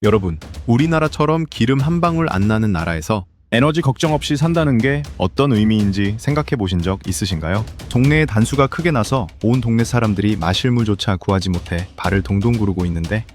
여러분, 우리나라처럼 기름 한 방울 안 나는 나라에서 에너지 걱정 없이 산다는 게 어떤 의미인지 생각해 보신 적 있으신가요? 동네에 단수가 크게 나서 온 동네 사람들이 마실 물조차 구하지 못해 발을 동동 구르고 있는데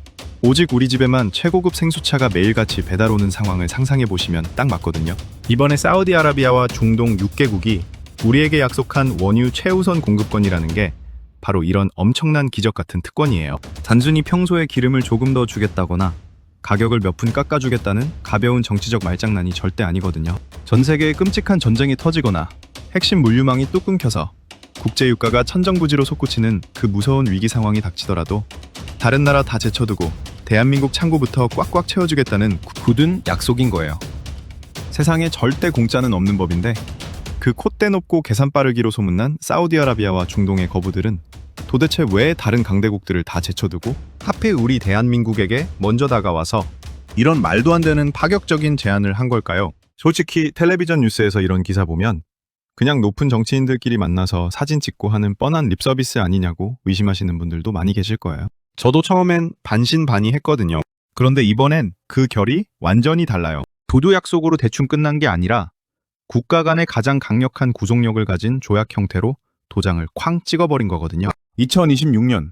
오직 우리 집에만 최고급 생수차가 매일같이 배달 오는 상황을 상상해 보시면 딱 맞거든요. 이번에 사우디아라비아와 중동 6개국이 우리에게 약속한 원유 최우선 공급권이라는 게 바로 이런 엄청난 기적 같은 특권이에요. 단순히 평소에 기름을 조금 더 주겠다거나 가격을 몇 푼 깎아주겠다는 가벼운 정치적 말장난이 절대 아니거든요. 전 세계에 끔찍한 전쟁이 터지거나 핵심 물류망이 뚝 끊겨서 국제유가가 천정부지로 솟구치는 그 무서운 위기 상황이 닥치더라도 다른 나라 다 제쳐두고 대한민국 창고부터 꽉꽉 채워주겠다는 굳은 약속인 거예요. 세상에 절대 공짜는 없는 법인데 그 콧대 높고 계산 빠르기로 소문난 사우디아라비아와 중동의 거부들은 도대체 왜 다른 강대국들을 다 제쳐두고 하필 우리 대한민국에게 먼저 다가와서 이런 말도 안 되는 파격적인 제안을 한 걸까요? 솔직히 텔레비전 뉴스에서 이런 기사 보면 그냥 높은 정치인들끼리 만나서 사진 찍고 하는 뻔한 립서비스 아니냐고 의심하시는 분들도 많이 계실 거예요. 저도 처음엔 반신반의했거든요. 그런데 이번엔 그 결이 완전히 달라요. 도두 약속으로 대충 끝난 게 아니라 국가 간의 가장 강력한 구속력을 가진 조약 형태로 도장을 쾅 찍어버린 거거든요. 2026년,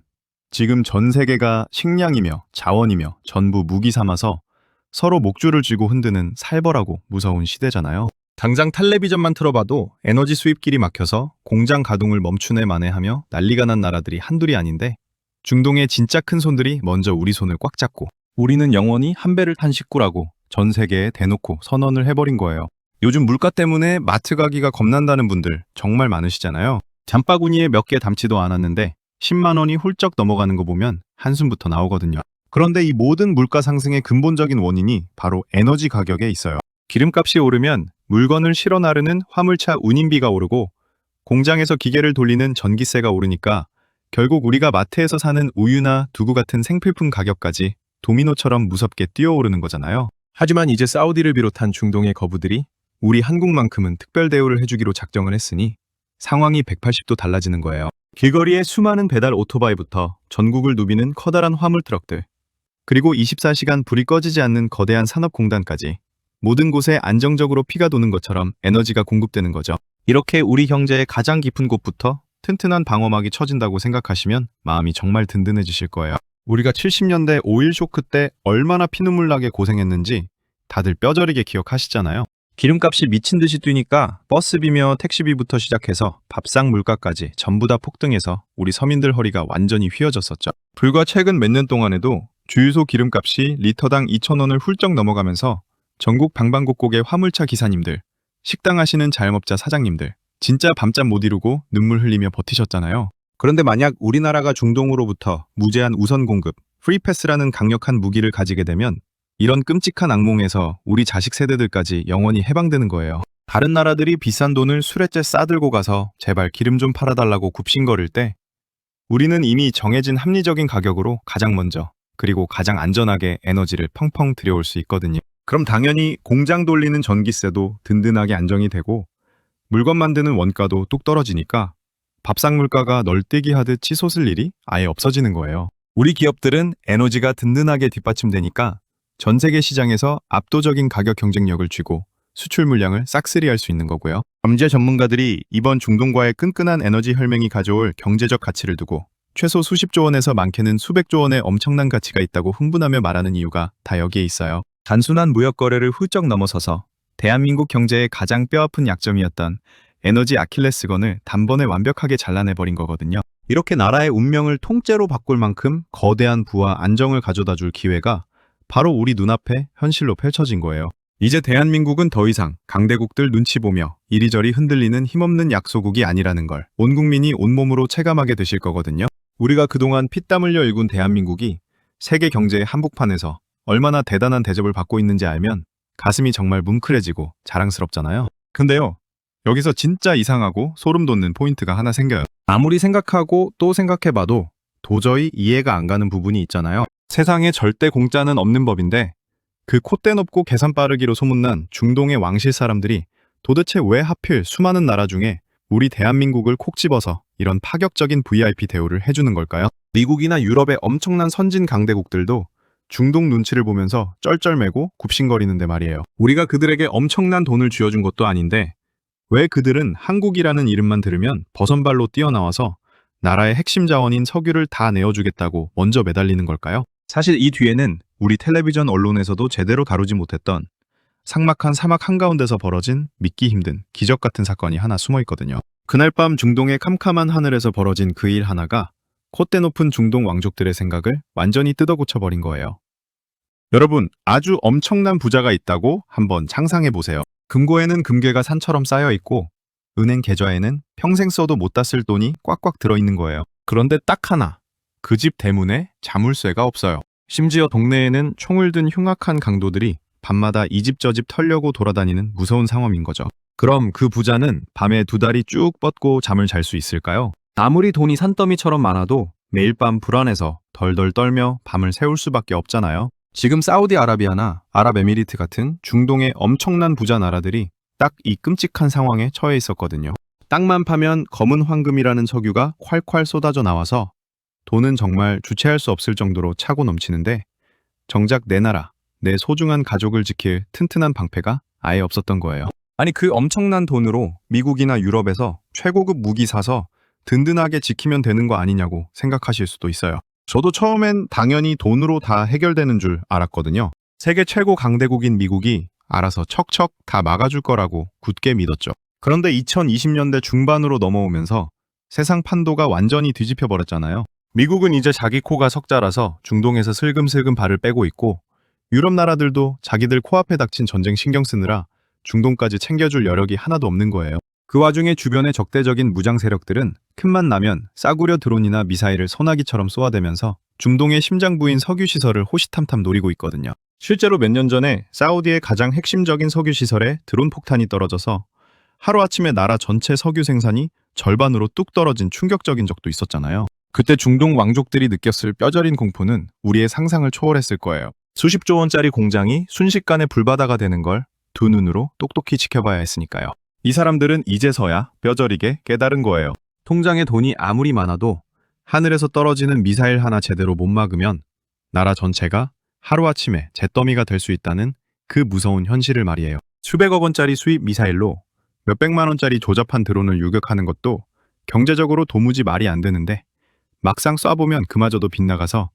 지금 전 세계가 식량이며 자원이며 전부 무기 삼아서 서로 목줄을 쥐고 흔드는 살벌하고 무서운 시대잖아요. 당장 텔레비전만 틀어봐도 에너지 수입길이 막혀서 공장 가동을 멈추네 마네하며 난리가 난 나라들이 한둘이 아닌데 중동의 진짜 큰 손들이 먼저 우리 손을 꽉 잡고 우리는 영원히 한 배를 탄 식구라고 전 세계에 대놓고 선언을 해버린 거예요. 요즘 물가 때문에 마트 가기가 겁난다는 분들 정말 많으시잖아요. 잠바구니에 몇 개 담지도 않았는데 10만 원이 훌쩍 넘어가는 거 보면 한숨부터 나오거든요. 그런데 이 모든 물가 상승의 근본적인 원인이 바로 에너지 가격에 있어요. 기름값이 오르면 물건을 실어 나르는 화물차 운임비가 오르고 공장에서 기계를 돌리는 전기세가 오르니까 결국 우리가 마트에서 사는 우유나 두부 같은 생필품 가격까지 도미노처럼 무섭게 뛰어오르는 거잖아요. 하지만 이제 사우디를 비롯한 중동의 거부들이 우리 한국만큼은 특별 대우를 해주기로 작정을 했으니 상황이 180도 달라지는 거예요. 길거리에 수많은 배달 오토바이부터 전국을 누비는 커다란 화물 트럭들, 그리고 24시간 불이 꺼지지 않는 거대한 산업공단까지 모든 곳에 안정적으로 피가 도는 것처럼 에너지가 공급되는 거죠. 이렇게 우리 경제의 가장 깊은 곳부터 튼튼한 방어막이 쳐진다고 생각하시면 마음이 정말 든든해지실 거예요. 우리가 70년대 오일 쇼크 때 얼마나 피눈물 나게 고생했는지 다들 뼈저리게 기억하시잖아요. 기름값이 미친 듯이 뛰니까 버스비며 택시비부터 시작해서 밥상 물가까지 전부 다 폭등해서 우리 서민들 허리가 완전히 휘어졌었죠. 불과 최근 몇 년 동안에도 주유소 기름값이 리터당 2,000원을 훌쩍 넘어가면서 전국 방방곡곡의 화물차 기사님들, 식당 하시는 자영업자 사장님들 진짜 밤잠 못 이루고 눈물 흘리며 버티셨잖아요. 그런데 만약 우리나라가 중동으로부터 무제한 우선 공급, 프리패스라는 강력한 무기를 가지게 되면 이런 끔찍한 악몽에서 우리 자식 세대들까지 영원히 해방되는 거예요. 다른 나라들이 비싼 돈을 수레째 싸들고 가서 제발 기름 좀 팔아달라고 굽신거릴 때 우리는 이미 정해진 합리적인 가격으로 가장 먼저 그리고 가장 안전하게 에너지를 펑펑 들여올 수 있거든요. 그럼 당연히 공장 돌리는 전기세도 든든하게 안정이 되고 물건 만드는 원가도 뚝 떨어지니까 밥상 물가가 널뛰기 하듯 치솟을 일이 아예 없어지는 거예요. 우리 기업들은 에너지가 든든하게 뒷받침되니까 전 세계 시장에서 압도적인 가격 경쟁력을 쥐고 수출 물량을 싹쓸이할 수 있는 거고요. 경제 전문가들이 이번 중동과의 끈끈한 에너지 혈맹이 가져올 경제적 가치를 두고 최소 수십조 원에서 많게는 수백조 원의 엄청난 가치가 있다고 흥분하며 말하는 이유가 다 여기에 있어요. 단순한 무역 거래를 훌쩍 넘어서서 대한민국 경제의 가장 뼈아픈 약점이었던 에너지 아킬레스건을 단번에 완벽하게 잘라내버린 거거든요. 이렇게 나라의 운명을 통째로 바꿀 만큼 거대한 부와 안정을 가져다 줄 기회가 바로 우리 눈앞에 현실로 펼쳐진 거예요. 이제 대한민국은 더 이상 강대국들 눈치 보며 이리저리 흔들리는 힘없는 약소국이 아니라는 걸 온 국민이 온몸으로 체감하게 되실 거거든요. 우리가 그동안 피땀 흘려 일군 대한민국이 세계 경제의 한복판에서 얼마나 대단한 대접을 받고 있는지 알면 가슴이 정말 뭉클해지고 자랑스럽잖아요. 근데요, 여기서 진짜 이상하고 소름 돋는 포인트가 하나 생겨요. 아무리 생각하고 또 생각해봐도 도저히 이해가 안 가는 부분이 있잖아요. 세상에 절대 공짜는 없는 법인데 그 콧대 높고 계산 빠르기로 소문난 중동의 왕실 사람들이 도대체 왜 하필 수많은 나라 중에 우리 대한민국을 콕 집어서 이런 파격적인 VIP 대우를 해주는 걸까요? 미국이나 유럽의 엄청난 선진 강대국들도 중동 눈치를 보면서 쩔쩔매고 굽신거리는데 말이에요. 우리가 그들에게 엄청난 돈을 쥐어준 것도 아닌데 왜 그들은 한국이라는 이름만 들으면 버선발로 뛰어나와서 나라의 핵심 자원인 석유를 다 내어주겠다고 먼저 매달리는 걸까요? 사실 이 뒤에는 우리 텔레비전 언론에서도 제대로 다루지 못했던 삭막한 사막 한가운데서 벌어진 믿기 힘든 기적 같은 사건이 하나 숨어 있거든요. 그날 밤 중동의 캄캄한 하늘에서 벌어진 그 일 하나가 콧대 높은 중동 왕족들의 생각을 완전히 뜯어고쳐버린 거예요. 여러분, 아주 엄청난 부자가 있다고 한번 상상해 보세요. 금고에는 금괴가 산처럼 쌓여 있고 은행 계좌에는 평생 써도 못 다 쓸 돈이 꽉꽉 들어있는 거예요. 그런데 딱 하나, 그 집 대문에 자물쇠가 없어요. 심지어 동네에는 총을 든 흉악한 강도들이 밤마다 이 집 저 집 털려고 돌아다니는 무서운 상황인 거죠. 그럼 그 부자는 밤에 두 다리 쭉 뻗고 잠을 잘 수 있을까요? 아무리 돈이 산더미처럼 많아도 매일 밤 불안해서 덜덜 떨며 밤을 새울 수밖에 없잖아요. 지금 사우디아라비아나 아랍에미리트 같은 중동의 엄청난 부자 나라들이 딱 이 끔찍한 상황에 처해 있었거든요. 땅만 파면 검은 황금이라는 석유가 콸콸 쏟아져 나와서 돈은 정말 주체할 수 없을 정도로 차고 넘치는데 정작 내 나라, 내 소중한 가족을 지킬 튼튼한 방패가 아예 없었던 거예요. 아니 그 엄청난 돈으로 미국이나 유럽에서 최고급 무기 사서 든든하게 지키면 되는 거 아니냐고 생각하실 수도 있어요. 저도 처음엔 당연히 돈으로 다 해결되는 줄 알았거든요. 세계 최고 강대국인 미국이 알아서 척척 다 막아줄 거라고 굳게 믿었죠. 그런데 2020년대 중반으로 넘어오면서 세상 판도가 완전히 뒤집혀 버렸잖아요. 미국은 이제 자기 코가 석자라서 중동에서 슬금슬금 발을 빼고 있고 유럽 나라들도 자기들 코앞에 닥친 전쟁 신경 쓰느라 중동까지 챙겨줄 여력이 하나도 없는 거예요. 그 와중에 주변의 적대적인 무장 세력들은 틈만 나면 싸구려 드론이나 미사일을 소나기처럼 쏘아대면서 중동의 심장부인 석유 시설을 호시탐탐 노리고 있거든요. 실제로 몇 년 전에 사우디의 가장 핵심적인 석유 시설에 드론 폭탄이 떨어져서 하루아침에 나라 전체 석유 생산이 절반으로 뚝 떨어진 충격적인 적도 있었잖아요. 그때 중동 왕족들이 느꼈을 뼈저린 공포는 우리의 상상을 초월했을 거예요. 수십조 원짜리 공장이 순식간에 불바다가 되는 걸 두 눈으로 똑똑히 지켜봐야 했으니까요. 이 사람들은 이제서야 뼈저리게 깨달은 거예요. 통장에 돈이 아무리 많아도 하늘에서 떨어지는 미사일 하나 제대로 못 막으면 나라 전체가 하루아침에 잿더미가 될 수 있다는 그 무서운 현실을 말이에요. 수백억 원짜리 수입 미사일로 몇백만 원짜리 조잡한 드론을 유격하는 것도 경제적으로 도무지 말이 안 되는데 막상 쏴보면 그마저도 빗나가서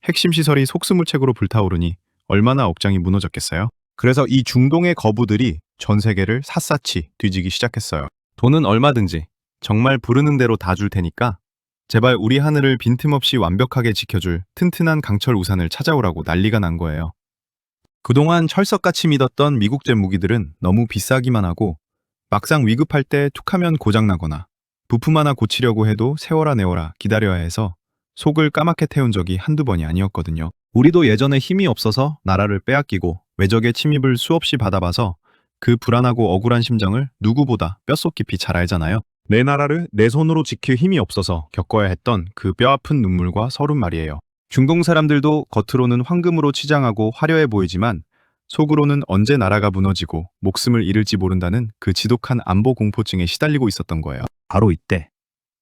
핵심 시설이 속수무책으로 불타오르니 얼마나 억장이 무너졌겠어요? 그래서 이 중동의 거부들이 전 세계를 샅샅이 뒤지기 시작했어요. 돈은 얼마든지 정말 부르는 대로 다 줄 테니까 제발 우리 하늘을 빈틈없이 완벽하게 지켜줄 튼튼한 강철 우산을 찾아오라고 난리가 난 거예요. 그동안 철석같이 믿었던 미국제 무기들은 너무 비싸기만 하고 막상 위급할 때 툭하면 고장나거나 부품 하나 고치려고 해도 세워라 내워라 기다려야 해서 속을 까맣게 태운 적이 한두 번이 아니었거든요. 우리도 예전에 힘이 없어서 나라를 빼앗기고 외적의 침입을 수없이 받아봐서 그 불안하고 억울한 심정을 누구보다 뼛속 깊이 잘 알잖아요. 내 나라를 내 손으로 지킬 힘이 없어서 겪어야 했던 그 뼈아픈 눈물과 서름 말이에요. 중동 사람들도 겉으로는 황금으로 치장하고 화려해 보이지만 속으로는 언제 나라가 무너지고 목숨을 잃을지 모른다는 그 지독한 안보 공포증에 시달리고 있었던 거예요. 바로 이때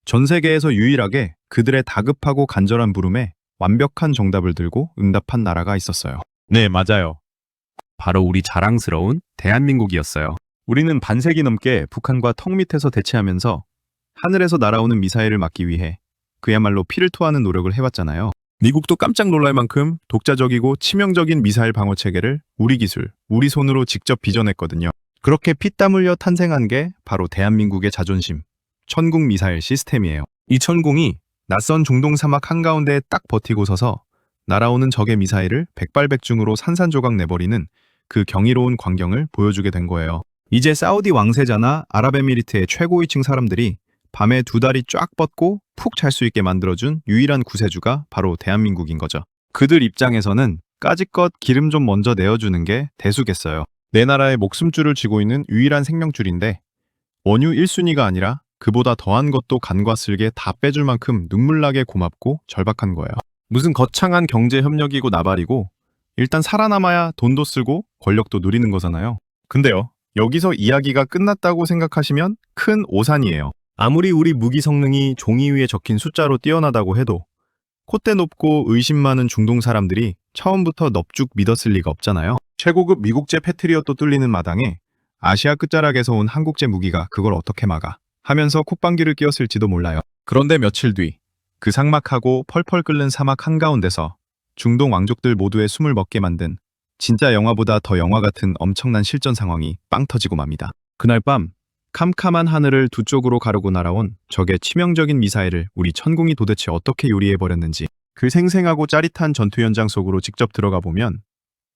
전 세계에서 유일하게 그들의 다급하고 간절한 부름에 완벽한 정답을 들고 응답한 나라가 있었어요. 네, 맞아요. 바로 우리 자랑스러운 대한민국이었어요. 우리는 반세기 넘게 북한과 턱 밑에서 대치하면서 하늘에서 날아오는 미사일을 막기 위해 그야말로 피를 토하는 노력을 해왔잖아요. 미국도 깜짝 놀랄 만큼 독자적이고 치명적인 미사일 방어 체계를 우리 기술, 우리 손으로 직접 빚어냈거든요. 그렇게 피땀 흘려 탄생한 게 바로 대한민국의 자존심, 천궁 미사일 시스템이에요. 이 천궁이 낯선 중동 사막 한가운데에 딱 버티고 서서 날아오는 적의 미사일을 백발백중으로 산산조각 내버리는 그 경이로운 광경을 보여주게 된 거예요. 이제 사우디 왕세자나 아랍에미리트의 최고위층 사람들이 밤에 두 다리 쫙 뻗고 푹 잘 수 있게 만들어준 유일한 구세주가 바로 대한민국인 거죠. 그들 입장에서는 까짓것 기름 좀 먼저 내어주는 게 대수겠어요. 내 나라의 목숨줄을 쥐고 있는 유일한 생명줄인데 원유 1순위가 아니라 그보다 더한 것도 간과 쓸게 다 빼줄 만큼 눈물나게 고맙고 절박한 거예요. 무슨 거창한 경제협력이고 나발이고 일단 살아남아야 돈도 쓰고 권력도 누리는 거잖아요. 근데요, 여기서 이야기가 끝났다고 생각하시면 큰 오산이에요. 아무리 우리 무기 성능이 종이 위에 적힌 숫자로 뛰어나다고 해도 콧대 높고 의심 많은 중동 사람들이 처음부터 넙죽 믿었을 리가 없잖아요. 최고급 미국제 패트리엇도 뚫리는 마당에 아시아 끝자락에서 온 한국제 무기가 그걸 어떻게 막아 하면서 콧방귀를 뀌었을지도 몰라요. 그런데 며칠 뒤 그 삭막하고 펄펄 끓는 사막 한가운데서 중동 왕족들 모두의 숨을 멎게 만든 진짜 영화보다 더 영화 같은 엄청난 실전 상황이 빵 터지고 맙니다. 그날 밤 캄캄한 하늘을 두 쪽으로 가르고 날아온 적의 치명적인 미사일을 우리 천궁이 도대체 어떻게 요리해버렸는지 그 생생하고 짜릿한 전투 현장 속으로 직접 들어가 보면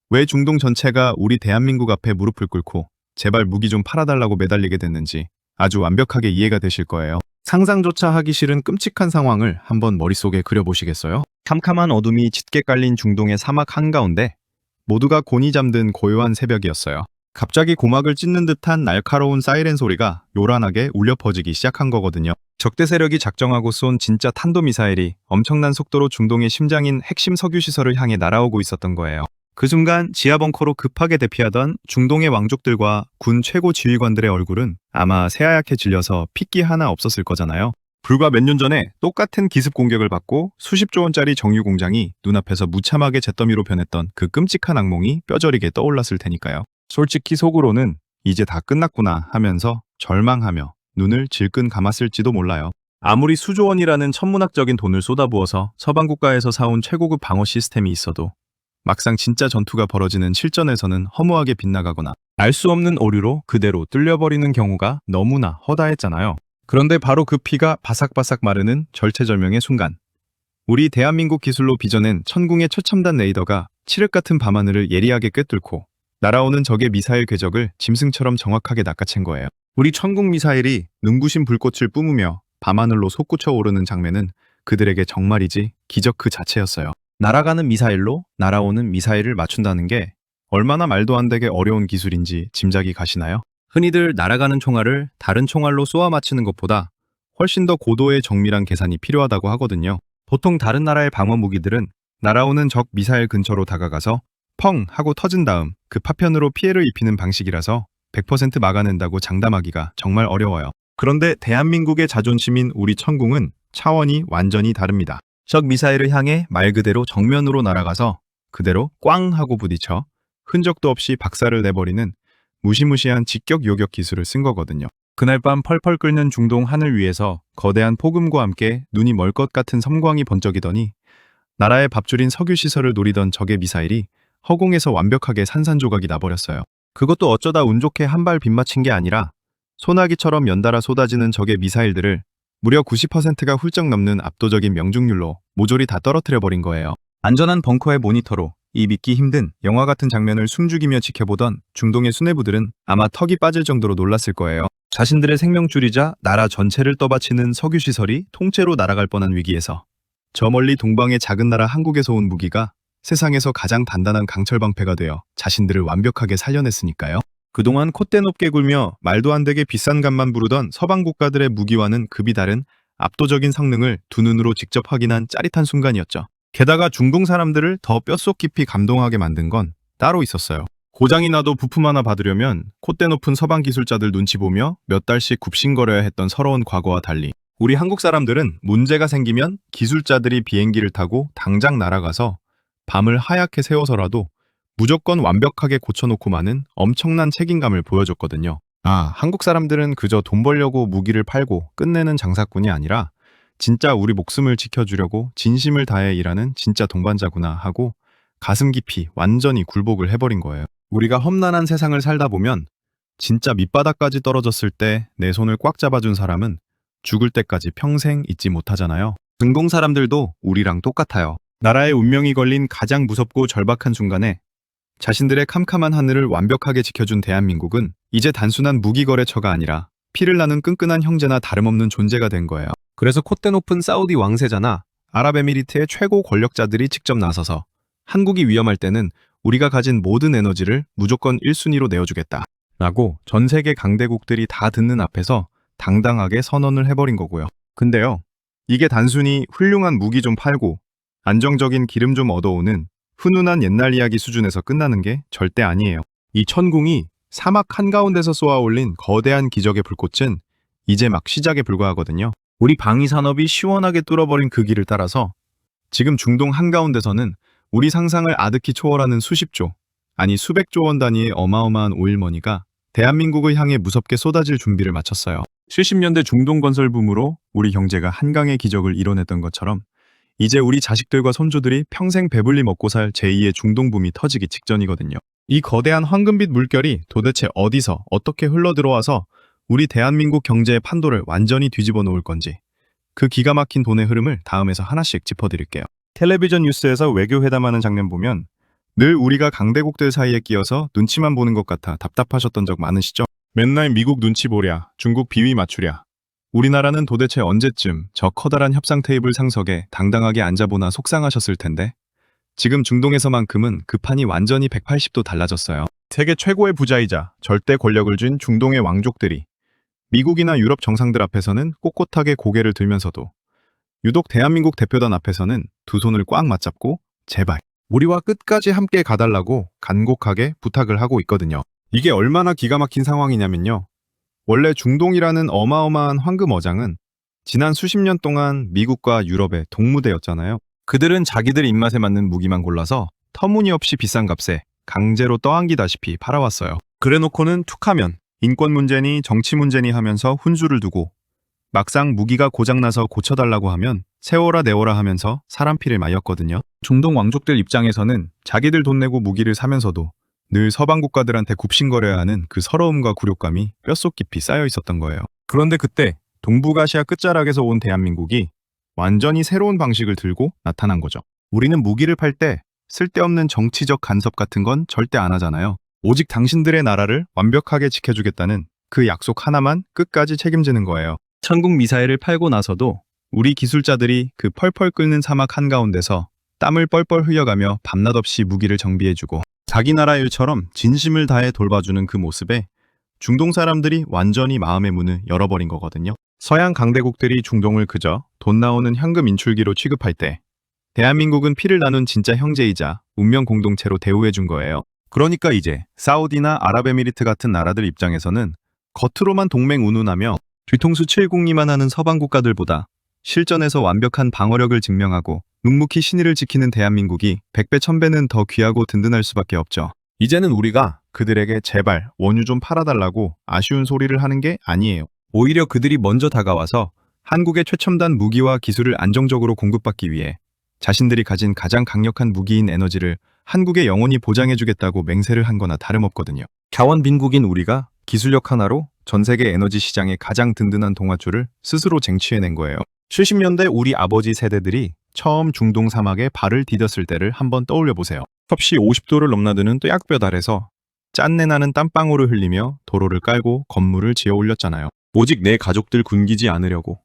왜 중동 전체가 우리 대한민국 앞에 무릎을 꿇고 제발 무기 좀 팔아달라고 매달리게 됐는지 아주 완벽하게 이해가 되실 거예요. 상상조차 하기 싫은 끔찍한 상황을 한번 머릿속에 그려보시겠어요? 캄캄한 어둠이 짙게 깔린 중동의 사막 한가운데 모두가 곤히 잠든 고요한 새벽이었어요. 갑자기 고막을 찢는 듯한 날카로운 사이렌 소리가 요란하게 울려 퍼지기 시작한 거거든요. 적대 세력이 작정하고 쏜 진짜 탄도미사일이 엄청난 속도로 중동의 심장인 핵심 석유 시설을 향해 날아오고 있었던 거예요. 그 순간 지하 벙커로 급하게 대피하던 중동의 왕족들과 군 최고 지휘관들의 얼굴은 아마 새하얗게 질려서 핏기 하나 없었을 거잖아요. 불과 몇 년 전에 똑같은 기습 공격을 받고 수십조 원짜리 정유 공장이 눈앞에서 무참하게 잿더미로 변했던 그 끔찍한 악몽이 뼈저리게 떠올랐을 테니까요. 솔직히 속으로는 이제 다 끝났구나 하면서 절망하며 눈을 질끈 감았을지도 몰라요. 아무리 수조 원이라는 천문학적인 돈을 쏟아부어서 서방 국가에서 사온 최고급 방어 시스템이 있어도 막상 진짜 전투가 벌어지는 실전에서는 허무하게 빗나가거나 알 수 없는 오류로 그대로 뚫려버리는 경우가 너무나 허다했잖아요. 그런데 바로 그 피가 바삭바삭 마르는 절체절명의 순간 우리 대한민국 기술로 빚어낸 천궁의 최첨단 레이더가 칠흑 같은 밤하늘을 예리하게 꿰뚫고 날아오는 적의 미사일 궤적을 짐승처럼 정확하게 낚아챈 거예요. 우리 천궁 미사일이 눈부신 불꽃을 뿜으며 밤하늘로 솟구쳐 오르는 장면은 그들에게 정말이지 기적 그 자체였어요. 날아가는 미사일로 날아오는 미사일을 맞춘다는 게 얼마나 말도 안 되게 어려운 기술인지 짐작이 가시나요? 흔히들 날아가는 총알을 다른 총알로 쏘아 맞추는 것보다 훨씬 더 고도의 정밀한 계산이 필요하다고 하거든요. 보통 다른 나라의 방어 무기들은 날아오는 적 미사일 근처로 다가가서 펑 하고 터진 다음 그 파편으로 피해를 입히는 방식이라서 100% 막아낸다고 장담하기가 정말 어려워요. 그런데 대한민국의 자존심인 우리 천궁은 차원이 완전히 다릅니다. 적 미사일을 향해 말 그대로 정면으로 날아가서 그대로 꽝 하고 부딪혀 흔적도 없이 박살을 내버리는 무시무시한 직격 요격 기술을 쓴 거거든요. 그날 밤 펄펄 끓는 중동 하늘 위에서 거대한 폭음과 함께 눈이 멀 것 같은 섬광이 번쩍이더니 나라의 밥줄인 석유 시설을 노리던 적의 미사일이 허공에서 완벽하게 산산조각이 나버렸어요. 그것도 어쩌다 운 좋게 한 발 빗맞힌 게 아니라 소나기처럼 연달아 쏟아지는 적의 미사일들을 무려 90%가 훌쩍 넘는 압도적인 명중률로 모조리 다 떨어뜨려버린 거예요. 안전한 벙커의 모니터로 이 믿기 힘든 영화 같은 장면을 숨죽이며 지켜보던 중동의 수뇌부들은 아마 턱이 빠질 정도로 놀랐을 거예요. 자신들의 생명줄이자 나라 전체를 떠받치는 석유시설이 통째로 날아갈 뻔한 위기에서 저 멀리 동방의 작은 나라 한국에서 온 무기가 세상에서 가장 단단한 강철방패가 되어 자신들을 완벽하게 살려냈으니까요. 그동안 콧대 높게 굴며 말도 안 되게 비싼 값만 부르던 서방 국가들의 무기와는 급이 다른 압도적인 성능을 두 눈으로 직접 확인한 짜릿한 순간이었죠. 게다가 중동 사람들을 더 뼛속 깊이 감동하게 만든 건 따로 있었어요. 고장이 나도 부품 하나 받으려면 콧대 높은 서방 기술자들 눈치 보며 몇 달씩 굽신거려야 했던 서러운 과거와 달리 우리 한국 사람들은 문제가 생기면 기술자들이 비행기를 타고 당장 날아가서 밤을 하얗게 새워서라도 무조건 완벽하게 고쳐놓고 마는 엄청난 책임감을 보여줬거든요. 한국 사람들은 그저 돈 벌려고 무기를 팔고 끝내는 장사꾼이 아니라 진짜 우리 목숨을 지켜주려고 진심을 다해 일하는 진짜 동반자구나 하고 가슴 깊이 완전히 굴복을 해버린 거예요. 우리가 험난한 세상을 살다 보면 진짜 밑바닥까지 떨어졌을 때 내 손을 꽉 잡아준 사람은 죽을 때까지 평생 잊지 못하잖아요. 중동 사람들도 우리랑 똑같아요. 나라의 운명이 걸린 가장 무섭고 절박한 순간에 자신들의 캄캄한 하늘을 완벽하게 지켜준 대한민국은 이제 단순한 무기거래처가 아니라 피를 나는 끈끈한 형제나 다름없는 존재가 된 거예요. 그래서 콧대 높은 사우디 왕세자나 아랍에미리트의 최고 권력자들이 직접 나서서 한국이 위험할 때는 우리가 가진 모든 에너지를 무조건 1순위로 내어주겠다 라고 전 세계 강대국들이 다 듣는 앞에서 당당하게 선언을 해버린 거고요. 근데요, 이게 단순히 훌륭한 무기 좀 팔고 안정적인 기름 좀 얻어오는 훈훈한 옛날 이야기 수준에서 끝나는 게 절대 아니에요. 이 천궁이 사막 한가운데서 쏘아올린 거대한 기적의 불꽃은 이제 막 시작에 불과하거든요. 우리 방위산업이 시원하게 뚫어버린 그 길을 따라서 지금 중동 한가운데서는 우리 상상을 아득히 초월하는 수십조, 아니 수백조 원 단위의 어마어마한 오일머니가 대한민국을 향해 무섭게 쏟아질 준비를 마쳤어요. 70년대 중동 건설 붐으로 우리 경제가 한강의 기적을 이뤄냈던 것처럼 이제 우리 자식들과 손주들이 평생 배불리 먹고 살 제2의 중동 붐이 터지기 직전이거든요. 이 거대한 황금빛 물결이 도대체 어디서 어떻게 흘러들어와서 우리 대한민국 경제의 판도를 완전히 뒤집어 놓을 건지, 그 기가 막힌 돈의 흐름을 다음에서 하나씩 짚어드릴게요. 텔레비전 뉴스에서 외교회담하는 장면 보면 늘 우리가 강대국들 사이에 끼어서 눈치만 보는 것 같아 답답하셨던 적 많으시죠? 맨날 미국 눈치 보랴, 중국 비위 맞추랴. 우리나라는 도대체 언제쯤 저 커다란 협상 테이블 상석에 당당하게 앉아보나 속상하셨을 텐데, 지금 중동에서만큼은 그 판이 완전히 180도 달라졌어요. 세계 최고의 부자이자 절대 권력을 쥔 중동의 왕족들이 미국이나 유럽 정상들 앞에서는 꼿꼿하게 고개를 들면서도 유독 대한민국 대표단 앞에서는 두 손을 꽉 맞잡고 제발 우리와 끝까지 함께 가달라고 간곡하게 부탁을 하고 있거든요. 이게 얼마나 기가 막힌 상황이냐면요. 원래 중동이라는 어마어마한 황금 어장은 지난 수십 년 동안 미국과 유럽의 동무대였잖아요. 그들은 자기들 입맛에 맞는 무기만 골라서 터무니없이 비싼 값에 강제로 떠안기다시피 팔아왔어요. 그래놓고는 툭하면 인권 문제니 정치 문제니 하면서 훈수를 두고, 막상 무기가 고장나서 고쳐달라고 하면 세워라 내워라 하면서 사람 피를 말렸거든요. 중동 왕족들 입장에서는 자기들 돈 내고 무기를 사면서도 늘 서방 국가들한테 굽신거려야 하는 그 서러움과 굴욕감이 뼛속 깊이 쌓여 있었던 거예요. 그런데 그때 동북아시아 끝자락에서 온 대한민국이 완전히 새로운 방식을 들고 나타난 거죠. 우리는 무기를 팔 때 쓸데없는 정치적 간섭 같은 건 절대 안 하잖아요. 오직 당신들의 나라를 완벽하게 지켜주겠다는 그 약속 하나만 끝까지 책임지는 거예요. 천국 미사일을 팔고 나서도 우리 기술자들이 그 펄펄 끓는 사막 한가운데서 땀을 뻘뻘 흘려가며 밤낮 없이 무기를 정비해주고 자기 나라 일처럼 진심을 다해 돌봐주는 그 모습에 중동 사람들이 완전히 마음의 문을 열어버린 거거든요. 서양 강대국들이 중동을 그저 돈 나오는 현금 인출기로 취급할 때 대한민국은 피를 나눈 진짜 형제이자 운명 공동체로 대우해준 거예요. 그러니까 이제 사우디나 아랍에미리트 같은 나라들 입장에서는 겉으로만 동맹 운운하며 뒤통수 칠 궁리만 하는 서방 국가들보다 실전에서 완벽한 방어력을 증명하고 묵묵히 신의를 지키는 대한민국이 100배 1000배는 더 귀하고 든든할 수밖에 없죠. 이제는 우리가 그들에게 제발 원유 좀 팔아달라고 아쉬운 소리를 하는 게 아니에요. 오히려 그들이 먼저 다가와서 한국의 최첨단 무기와 기술을 안정적으로 공급받기 위해 자신들이 가진 가장 강력한 무기인 에너지를 한국에 영원히 보장해주겠다고 맹세를 한 거나 다름없거든요. 자원 빈국인 우리가 기술력 하나로 전 세계 에너지 시장의 가장 든든한 동아줄을 스스로 쟁취해낸 거예요. 70년대 우리 아버지 세대들이 처음 중동 사막에 발을 디뎠을 때를 한번 떠올려 보세요. 섭씨 50도를 넘나드는 뙤약볕 아래서 짠내 나는 땀방울을 흘리며 도로를 깔고 건물을 지어 올렸잖아요. 오직 내 가족들 굶기지 않으려고,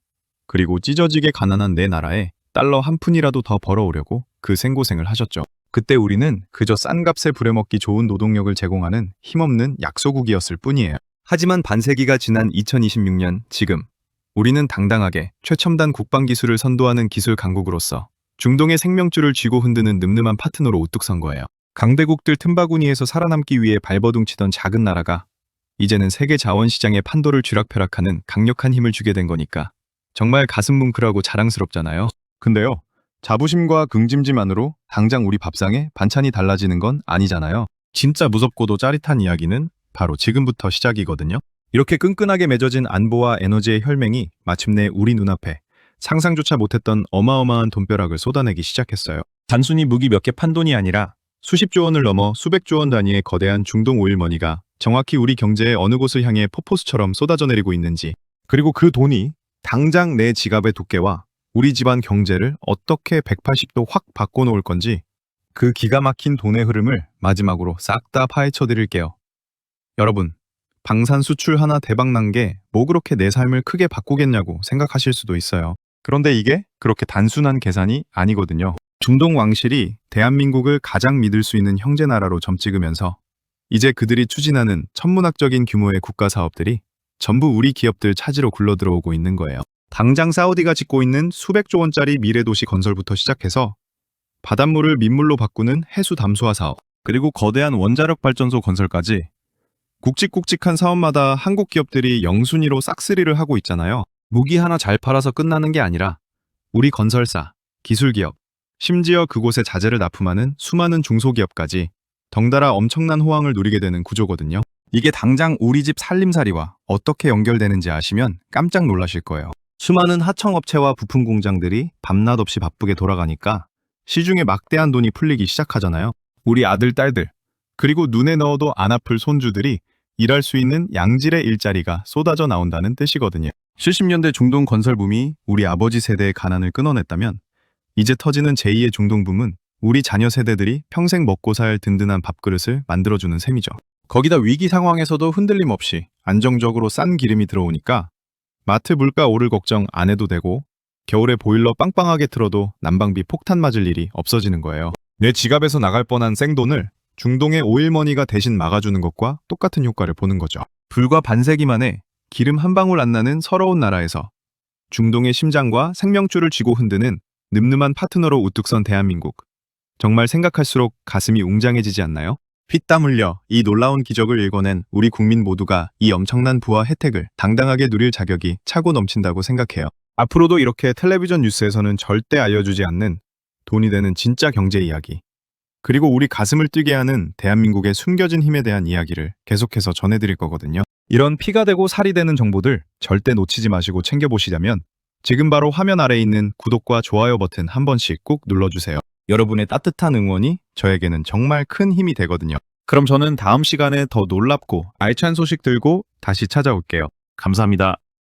그리고 찢어지게 가난한 내 나라에 달러 한 푼이라도 더 벌어오려고 그 생고생을 하셨죠. 그때 우리는 그저 싼 값에 부려먹기 좋은 노동력을 제공하는 힘없는 약소국이었을 뿐이에요. 하지만 반세기가 지난 2026년 지금 우리는 당당하게 최첨단 국방기술을 선도하는 기술 강국으로서 중동의 생명줄을 쥐고 흔드는 늠름한 파트너로 우뚝 선 거예요. 강대국들 틈바구니에서 살아남기 위해 발버둥 치던 작은 나라가 이제는 세계 자원시장의 판도를 쥐락펴락하는 강력한 힘을 주게 된 거니까 정말 가슴 뭉클하고 자랑스럽잖아요. 근데요, 자부심과 긍짐지만으로 당장 우리 밥상에 반찬이 달라지는 건 아니잖아요. 진짜 무섭고도 짜릿한 이야기는 바로 지금부터 시작이거든요. 이렇게 끈끈하게 맺어진 안보와 에너지의 혈맹이 마침내 우리 눈앞에 상상조차 못했던 어마어마한 돈벼락을 쏟아내기 시작했어요. 단순히 무기 몇 개 판돈이 아니라 수십조 원을 넘어 수백조 원 단위의 거대한 중동 오일머니가 정확히 우리 경제의 어느 곳을 향해 폭포수처럼 쏟아져 내리고 있는지, 그리고 그 돈이 당장 내 지갑의 두께와 우리 집안 경제를 어떻게 180도 확 바꿔놓을 건지, 그 기가 막힌 돈의 흐름을 마지막으로 싹 다 파헤쳐 드릴게요. 여러분, 방산 수출 하나 대박난 게 뭐 그렇게 내 삶을 크게 바꾸겠냐고 생각하실 수도 있어요. 그런데 이게 그렇게 단순한 계산이 아니거든요. 중동 왕실이 대한민국을 가장 믿을 수 있는 형제 나라로 점찍으면서 이제 그들이 추진하는 천문학적인 규모의 국가 사업들이 전부 우리 기업들 차지로 굴러들어오고 있는 거예요. 당장 사우디가 짓고 있는 수백조 원짜리 미래도시 건설부터 시작해서 바닷물을 민물로 바꾸는 해수 담수화 사업, 그리고 거대한 원자력 발전소 건설까지 굵직굵직한 사업마다 한국 기업들이 영순위로 싹쓸이를 하고 있잖아요. 무기 하나 잘 팔아서 끝나는 게 아니라 우리 건설사, 기술기업, 심지어 그곳에 자재를 납품하는 수많은 중소기업까지 덩달아 엄청난 호황을 누리게 되는 구조거든요. 이게 당장 우리 집 살림살이와 어떻게 연결되는지 아시면 깜짝 놀라실 거예요. 수많은 하청업체와 부품 공장들이 밤낮 없이 바쁘게 돌아가니까 시중에 막대한 돈이 풀리기 시작하잖아요. 우리 아들, 딸들, 그리고 눈에 넣어도 안 아플 손주들이 일할 수 있는 양질의 일자리가 쏟아져 나온다는 뜻이거든요. 70년대 중동 건설붐이 우리 아버지 세대의 가난을 끊어냈다면 이제 터지는 제2의 중동붐은 우리 자녀 세대들이 평생 먹고 살 든든한 밥그릇을 만들어주는 셈이죠. 거기다 위기 상황에서도 흔들림 없이 안정적으로 싼 기름이 들어오니까 마트 물가 오를 걱정 안 해도 되고 겨울에 보일러 빵빵하게 틀어도 난방비 폭탄 맞을 일이 없어지는 거예요. 내 지갑에서 나갈 뻔한 생돈을 중동의 오일머니가 대신 막아주는 것과 똑같은 효과를 보는 거죠. 불과 반세기 만에 기름 한 방울 안 나는 서러운 나라에서 중동의 심장과 생명줄을 쥐고 흔드는 늠름한 파트너로 우뚝 선 대한민국. 정말 생각할수록 가슴이 웅장해지지 않나요? 피땀 흘려 이 놀라운 기적을 일궈낸 우리 국민 모두가 이 엄청난 부와 혜택을 당당하게 누릴 자격이 차고 넘친다고 생각해요. 앞으로도 이렇게 텔레비전 뉴스에서는 절대 알려주지 않는 돈이 되는 진짜 경제 이야기, 그리고 우리 가슴을 뛰게 하는 대한민국의 숨겨진 힘에 대한 이야기를 계속해서 전해드릴 거거든요. 이런 피가 되고 살이 되는 정보들 절대 놓치지 마시고 챙겨보시려면 지금 바로 화면 아래에 있는 구독과 좋아요 버튼 한 번씩 꼭 눌러주세요. 여러분의 따뜻한 응원이 저에게는 정말 큰 힘이 되거든요. 그럼 저는 다음 시간에 더 놀랍고 알찬 소식 들고 다시 찾아올게요. 감사합니다.